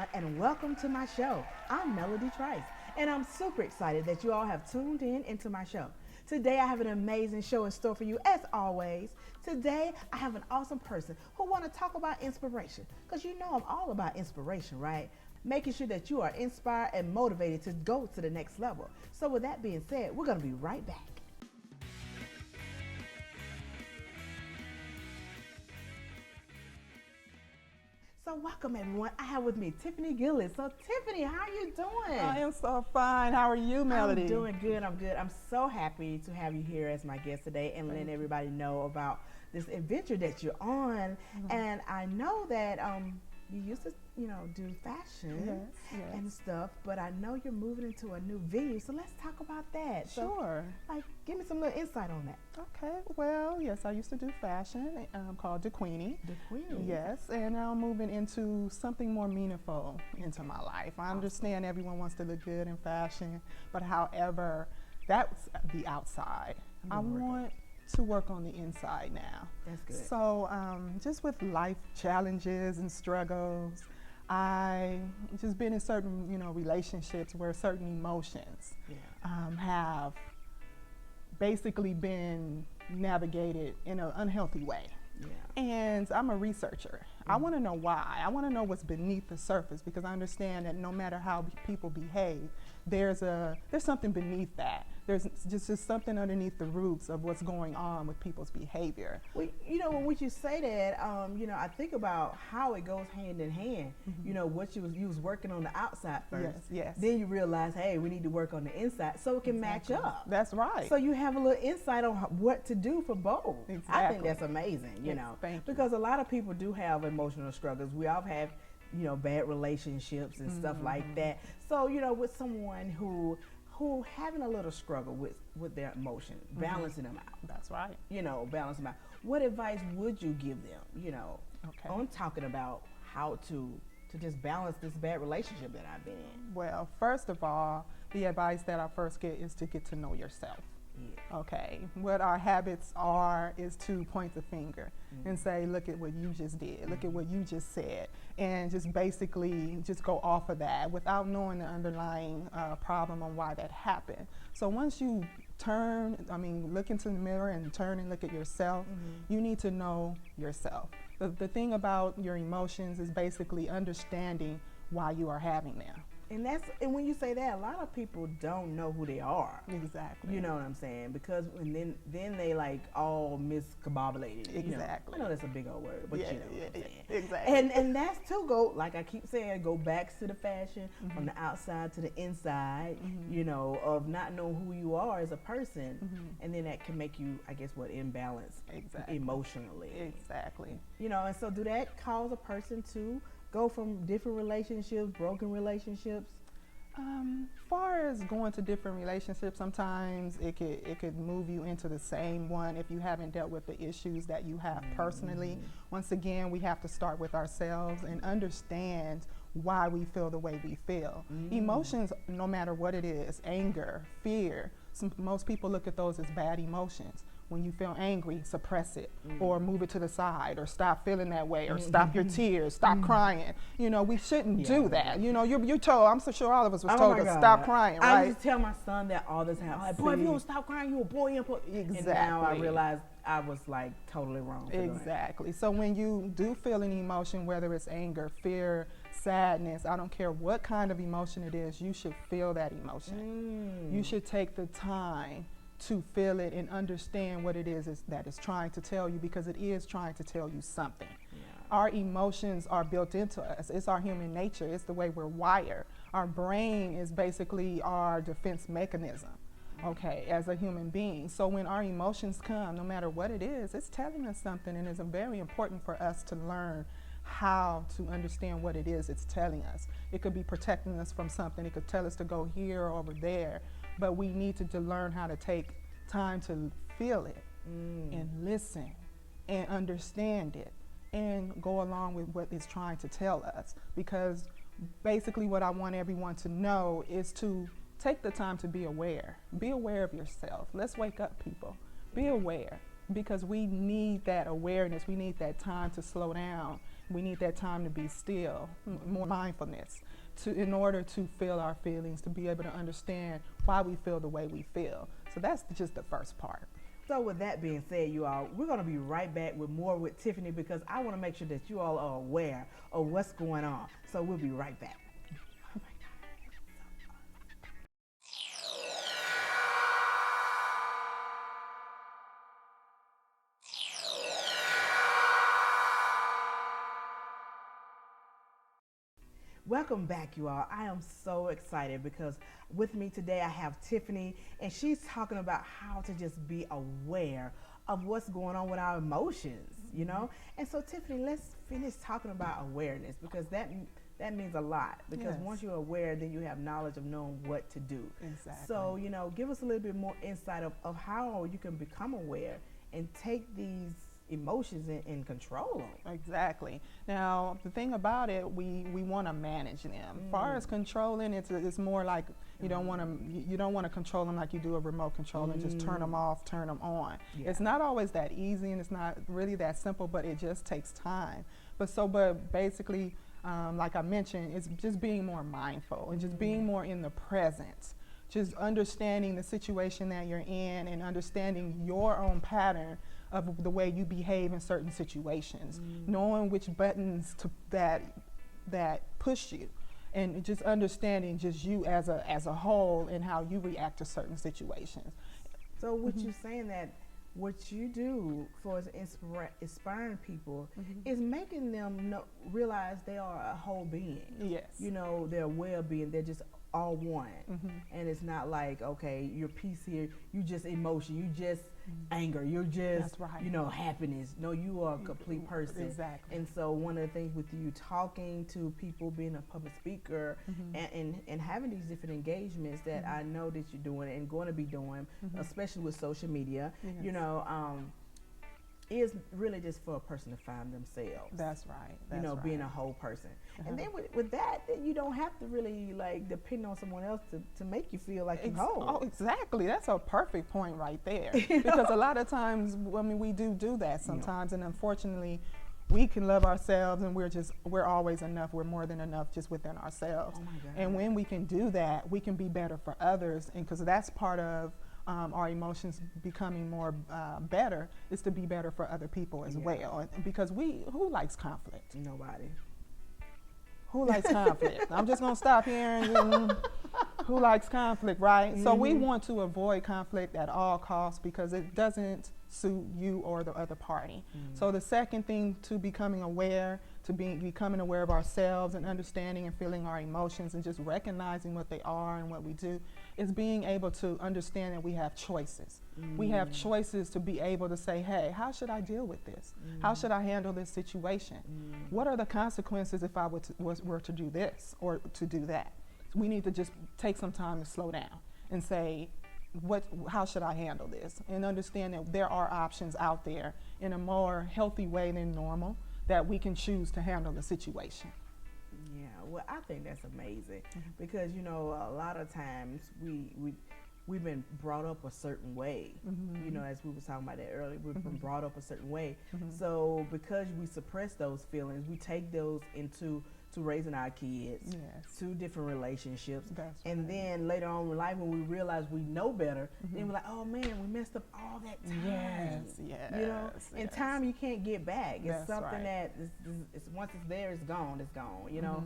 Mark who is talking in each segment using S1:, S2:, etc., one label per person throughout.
S1: everyone, and welcome to my show. I'm Melody Trice, and I'm super excited that you all have tuned in into my show. Today, I have an amazing show in store for you, as always. Today, I have an awesome person who want to talk about inspiration, because you know I'm all about inspiration, right? Making sure that you are inspired and motivated to go to the next level. So with that being said, we're going to be right back. So welcome everyone. I have with me Tiffany Gillis. So Tiffany, how are you doing?
S2: I am so fine. How are you, Melody?
S1: I'm doing good. I'm good. I'm so happy to have you here as my guest today and letting everybody know about this adventure that you're on. And I know that you used to, do fashion and stuff, but I know you're moving into a new venue. So let's talk about that.
S2: Sure.
S1: So, give me some little insight on that.
S2: Okay. Well, yes, I used to do fashion called DeQueenie.
S1: DeQueenie.
S2: Yes, and now I'm moving into something more meaningful into my life. I understand everyone wants to look good in fashion, but however, that's the outside. I want to work on the inside now.
S1: That's good.
S2: So just with life challenges and struggles, I just been in certain, relationships where certain emotions have basically been navigated in an unhealthy way. Yeah. And I'm a researcher. I want to know why. I want to know what's beneath the surface, because I understand that no matter how people behave, there's something beneath that. There's just something underneath the roots of what's going on with people's behavior.
S1: Well, when you say that, I think about how it goes hand in hand. What you was working on the outside first.
S2: Yes.
S1: Then you realize, hey, we need to work on the inside so it can match up.
S2: That's right.
S1: So you have a little insight on what to do for both.
S2: Exactly.
S1: I think that's amazing,
S2: Thank you.
S1: because a lot of people do have emotional struggles. We all have, bad relationships and stuff like that. So, with someone who having a little struggle with their emotion, balancing them out.
S2: That's right.
S1: Balance them out. What advice would you give them, on talking about how to just balance this bad relationship that I've been in?
S2: Well, first of all, the advice that I first get is to get to know yourself.
S1: Yeah.
S2: Okay, what our habits are is to point the finger and say, look at what you just did, look at what you just said, and just basically just go off of that without knowing the underlying problem on why that happened. So once you look into the mirror and turn and look at yourself, you need to know yourself. The thing about your emotions is basically understanding why you are having them.
S1: And when you say that, a lot of people don't know who they are.
S2: Exactly.
S1: You know what I'm saying? Because then they like all miscombobulated.
S2: Exactly.
S1: I know that's a big old word, but you know what I'm saying.
S2: Exactly.
S1: And that's like I keep saying, go back to the fashion from the outside to the inside, of not knowing who you are as a person. And then that can make you, I guess, imbalanced emotionally.
S2: Exactly.
S1: And so do that cause a person to go from different relationships, broken relationships?
S2: Far as going to different relationships, sometimes it could move you into the same one if you haven't dealt with the issues that you have personally. Once again, we have to start with ourselves and understand why we feel the way we feel. Emotions, no matter what it is, anger, fear, most people look at those as bad emotions. When you feel angry, suppress it, or move it to the side, or stop feeling that way, or stop your tears, stop crying. We shouldn't do that. You're told, I'm so sure all of us was told to stop crying, right?
S1: I used to tell my son that all the time. Like, boy, if you don't stop crying, you a boy.
S2: Exactly.
S1: And now I realize I was like totally wrong.
S2: Exactly. So when you do feel an emotion, whether it's anger, fear, sadness, I don't care what kind of emotion it is, you should feel that emotion. You should take the time to feel it and understand what it is that it's trying to tell you, because it is trying to tell you something. Our emotions are built into us. It's our human nature. It's the way we're wired. Our brain is basically our defense mechanism, as a human being. So when our emotions come, no matter what it is, it's telling us something, and it's very important for us to learn how to understand what it is it's telling us. It could be protecting us from something. It could tell us to go here or over there. But we need to learn how to take time to feel it and listen and understand it and go along with what it's trying to tell us. Because basically what I want everyone to know is to take the time to be aware. Be aware of yourself. Let's wake up, people. Be aware, because we need that awareness. We need that time to slow down We need that time to be still, more mindfulness, in order to feel our feelings, to be able to understand why we feel the way we feel. So that's just the first part.
S1: So with that being said, you all, we're going to be right back with more with Tiffany, because I want to make sure that you all are aware of what's going on. So we'll be right back. Welcome back, you all. I am so excited because with me today I have Tiffany, and she's talking about how to just be aware of what's going on with our emotions, you know? And so Tiffany, let's finish talking about awareness, because that means a lot, because
S2: Yes.
S1: once you're aware, then you have knowledge of knowing what to do.
S2: Exactly.
S1: So, you know, give us a little bit more insight of how you can become aware and take these emotions and control them.
S2: Exactly. Now, the thing about it, we want to manage them. As far as controlling, it's more like you don't want to control them like you do a remote control and just turn them off, turn them on.
S1: Yeah.
S2: It's not always that easy, and it's not really that simple, but it just takes time. But basically, like I mentioned, it's just being more mindful and just being more in the present. Just understanding the situation that you're in and understanding your own pattern of the way you behave in certain situations, knowing which buttons that push you, and just understanding just you as a whole and how you react to certain situations.
S1: So what you're saying, that what you do for inspiring people is making them realize they are a whole being.
S2: Yes.
S1: You know, their well-being, they're just all one. And it's not like, okay, your piece here, you just emotion, you just anger, you're just,
S2: That's right.
S1: you know, happiness. No, you are a complete person.
S2: Exactly.
S1: And so one of the things with you talking to people, being a public speaker, and having these different engagements that I know that you're doing and going to be doing, especially with social media, you know, is really just for a person to find themselves.
S2: That's right.
S1: You know, being a whole person. And then with that, then you don't have to really like depend on someone else to make you feel like you're whole.
S2: Oh, exactly. That's a perfect point right there. Because a lot of times, I mean, we do that sometimes, and unfortunately, we can love ourselves, and we're always enough. We're more than enough just within ourselves.
S1: Oh my God.
S2: And when we can do that, we can be better for others, and because that's part of our emotions becoming more better, is to be better for other people as well. And because who likes conflict?
S1: Nobody.
S2: Who likes conflict? I'm just gonna stop here and who likes conflict, right? So we want to avoid conflict at all costs because it doesn't suit you or the other party. So the second thing to becoming aware, becoming aware of ourselves and understanding and feeling our emotions and just recognizing what they are and what we do, is being able to understand that we have choices. We have choices to be able to say, hey, how should I deal with this? How should I handle this situation? What are the consequences if I were to do this or to do that? So we need to just take some time to slow down and say, how should I handle this? And understand that there are options out there in a more healthy way than normal that we can choose to handle the situation.
S1: Yeah, well, I think that's amazing because, you know, a lot of times we've been brought up a certain way. You know, as we were talking about that earlier, we've been brought up a certain way. So because we suppress those feelings, we take those into raising our kids, to different relationships. And then later on in life, when we realize we know better, then we're like, oh man, we messed up all that time. You know, and time you can't get back. It's something that it's once it's there, it's gone, you know.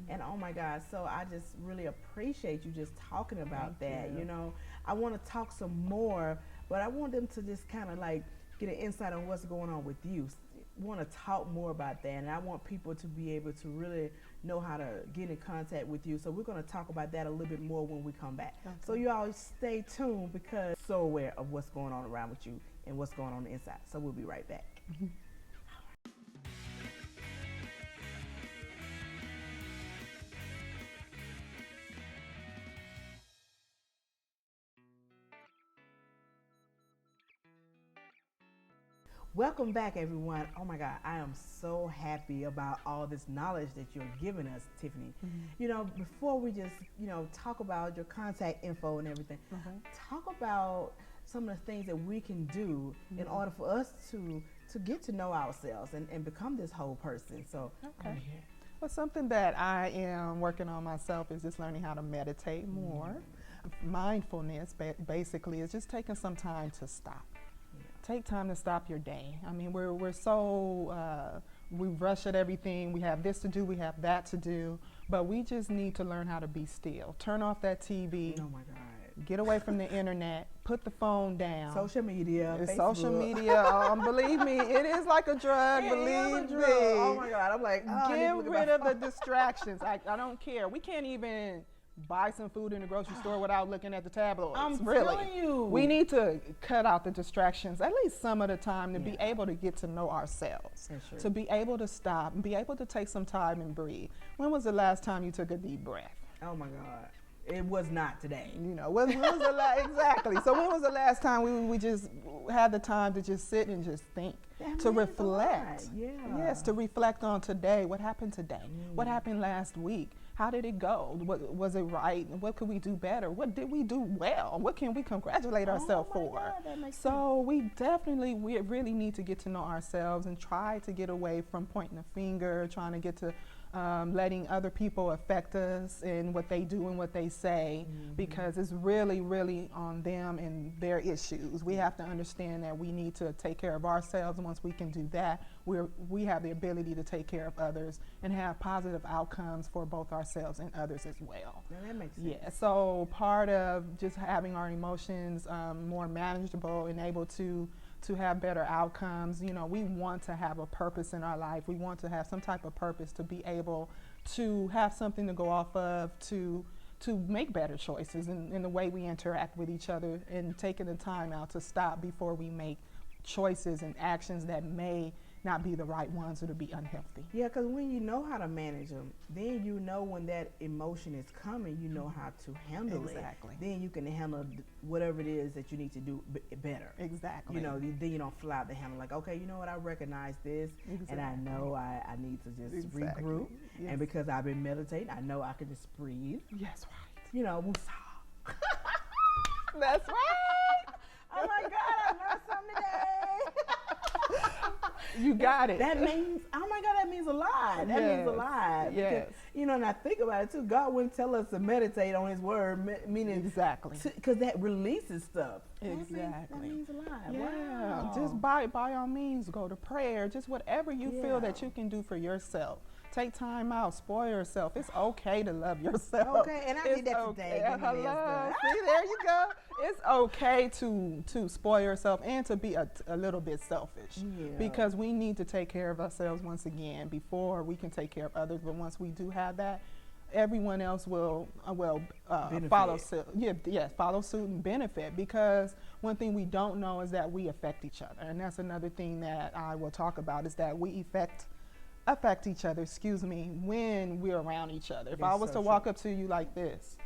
S1: And oh my God, so I just really appreciate you just talking about that. You know, I want to talk some more, but I want them to just kind of like get an insight on what's going on with you. Want to talk more about that, and I want people to be able to really know how to get in contact with you. So we're going to talk about that a little bit more when we come back. So you all stay tuned, because so aware of what's going on around with you and what's going on the inside. So we'll be right back. Welcome back, everyone. Oh my God, I am so happy about all this knowledge that you're giving us, Tiffany. You know, before we just, you know, talk about your contact info and everything, talk about some of the things that we can do in order for us to get to know ourselves and become this whole person. So,
S2: okay. Well, something that I am working on myself is just learning how to meditate more. Mindfulness basically is just taking some time to stop. Take time to stop your day. I mean, we're so we rush at everything. We have this to do, we have that to do, but we just need to learn how to be still. Turn off that TV.
S1: Oh my God.
S2: Get away from the internet. Put the phone down.
S1: Social media.
S2: It's
S1: Facebook.
S2: social media. Believe me, it is like a drug. Believe me.
S1: Oh my God. I'm like,
S2: get rid of the distractions. I don't care. We can't even buy some food in the grocery store without looking at the tabloids.
S1: I'm
S2: really.
S1: telling you.
S2: We need to cut out the distractions at least some of the time to be able to get to know ourselves. To be able to stop and be able to take some time and breathe. When was the last time you took a deep breath?
S1: Oh my God. It was not today.
S2: You know, when was the last, exactly. So when was the last time we just had the time to just sit and just think, to reflect? Yes, to reflect on today. What happened today? What happened last week? How did it go? Was it right? What could we do better? What did we do well? What can we congratulate ourselves for? So we really need to get to know ourselves and try to get away from pointing a finger, trying to get to letting other people affect us in what they do and what they say, because it's really, really on them and their issues. We have to understand that we need to take care of ourselves, and once we can do that, we have the ability to take care of others and have positive outcomes for both ourselves and others as well.
S1: Now that makes sense.
S2: Yeah, so part of just having our emotions more manageable and able to have better outcomes, you know, we want to have a purpose in our life. We want to have some type of purpose to be able to have something to go off of, to make better choices in the way we interact with each other, and taking the time out to stop before we make choices and actions that may not be the right ones or to be unhealthy.
S1: Yeah, because when you know how to manage them, then you know when that emotion is coming, you know how to handle it. Then you can handle whatever it is that you need to do better.
S2: Exactly.
S1: You know, then you don't fly out the handle like, okay, you know what, I recognize this, and I know I need to just regroup. Yes. And because I've been meditating, I know I can just breathe.
S2: Yes, right.
S1: You know, woosah.
S2: That's right.
S1: Oh my God, I learned something today.
S2: You got it.
S1: That means, oh my God, that means a lot. That means a lot.
S2: Yes.
S1: Because, you know, and I think about it too. God wouldn't tell us to meditate on His Word, meaning
S2: exactly,
S1: because that releases stuff.
S2: Exactly.
S1: That means a lot.
S2: Yeah.
S1: Wow.
S2: Just by all means, go to prayer. Just whatever you feel that you can do for yourself. Take time out, spoil yourself. It's okay to love yourself.
S1: Okay, and I did that today.
S2: Hello. See, there you go. It's okay to spoil yourself and to be a little bit selfish, because we need to take care of ourselves once again before we can take care of others. But once we do have that, everyone else will follow suit. Follow suit and benefit, because one thing we don't know is that we affect each other, and that's another thing that I will talk about, is that we affect each other, when we're around each other. If I was to walk up to you like this,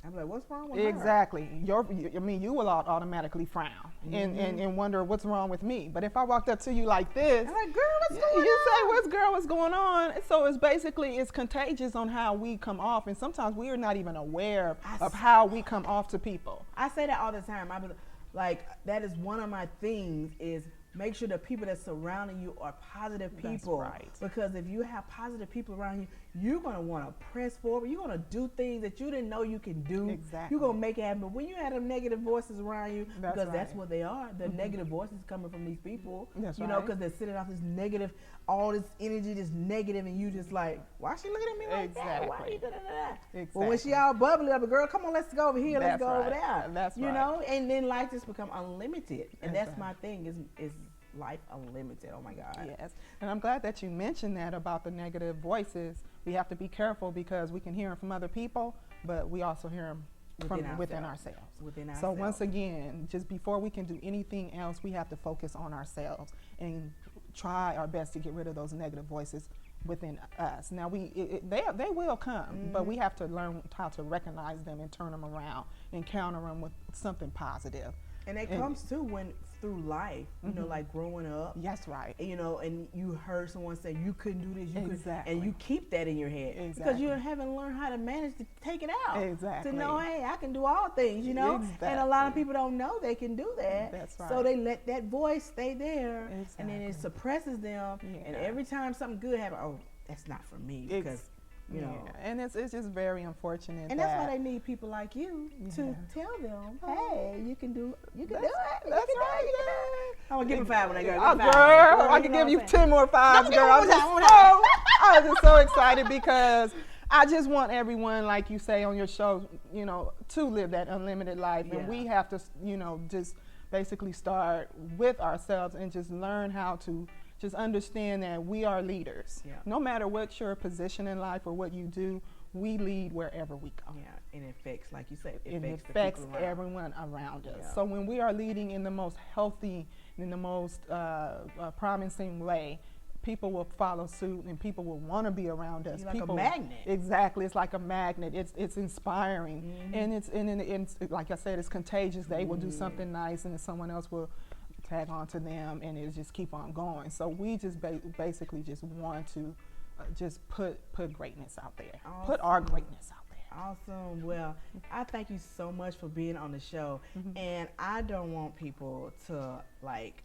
S1: I'm like, what's wrong with her?
S2: Exactly. You will automatically frown and wonder what's wrong with me. But if I walked up to you like this,
S1: I'm like, girl, what's going on?
S2: You say, what's going on? So it's contagious on how we come off, and sometimes we are not even aware of how we come off to people.
S1: I say that all the time. That is one of my things is make sure the people that surrounding you are positive people.
S2: That's right.
S1: Because if you have positive people around you, you're going to want to press forward. You're going to do things that you didn't know you can do.
S2: Exactly.
S1: You're going to make it happen. But when you have them negative voices around you, that's what they are. The negative voices coming from these people.
S2: That's
S1: you know, because they're sitting off this negative, all this energy, this negative, and you just like, why is she looking at me like that? Why are you da da da? Exactly. But when she all bubbly up, girl, come on, let's go over here. Let's go over there.
S2: That's
S1: you know, and then life just become unlimited. And that's my thing is life unlimited. Oh my God.
S2: Yes. And I'm glad that you mentioned that about the negative voices. We have to be careful, because we can hear them from other people, but we also hear them within ourselves. So once again, just before we can do anything else, we have to focus on ourselves and try our best to get rid of those negative voices within us. Now they will come, but we have to learn how to recognize them and turn them around and counter them with something positive.
S1: And it comes too through life, you know, like growing up.
S2: That's right.
S1: You know, and you heard someone say you couldn't do this,
S2: Exactly.
S1: and you keep that in your head because you haven't learned how to manage to take it out.
S2: Exactly.
S1: To know, hey, I can do all things, you know.
S2: Exactly.
S1: And a lot of people don't know they can do that.
S2: That's right.
S1: So they let that voice stay there,
S2: Exactly.
S1: and then it suppresses them.
S2: Yeah.
S1: And every time something good happens, oh, that's not for me because. You know.
S2: And it's just very unfortunate.
S1: And that's why they need people like you to tell them, hey, you can do it.
S2: That's right.
S1: I'm gonna give them 5 when they go.
S2: Oh, girl, I can give you 10 more 5s, girl. I was just so excited because I just want everyone, like you say on your show, you know, to live that unlimited life. And we have to, you know, just basically start with ourselves and just learn how to just understand that we are leaders. Yeah. No matter what your position in life or what you do, we lead wherever we go.
S1: Yeah, and it affects, like you said,
S2: it affects everyone around us. Yeah. So when we are leading in the most healthy, in the most promising way, people will follow suit and people will want to be around us.
S1: Like a magnet.
S2: Exactly, it's like a magnet. It's inspiring, and it's like I said, it's contagious. They will do something nice, and then someone else will tag on to them, and it'll just keep on going. So we just basically just want to just put greatness out there. Awesome. Put our greatness out there.
S1: Awesome. Well, I thank you so much for being on the show, and I don't want people to like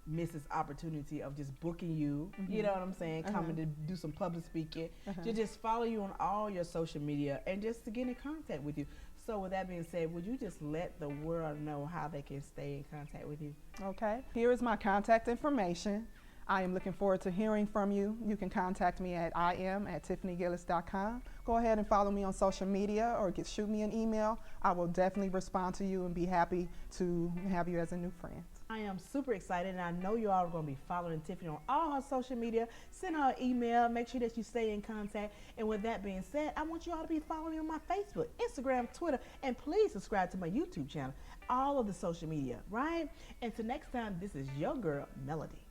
S1: miss this opportunity of just booking you, you know what I'm saying, coming to do some public speaking, to just follow you on all your social media and just to get in contact with you. So with that being said, would you just let the world know how they can stay in contact with you?
S2: Okay. Here is my contact information. I am looking forward to hearing from you. You can contact me at im@tiffanygillis.com. Go ahead and follow me on social media or shoot me an email. I will definitely respond to you and be happy to have you as a new friend.
S1: I am super excited, and I know you all are going to be following Tiffany on all her social media. Send her an email. Make sure that you stay in contact. And with that being said, I want you all to be following me on my Facebook, Instagram, Twitter, and please subscribe to my YouTube channel. All of the social media, right? Until next time, this is your girl, Melody.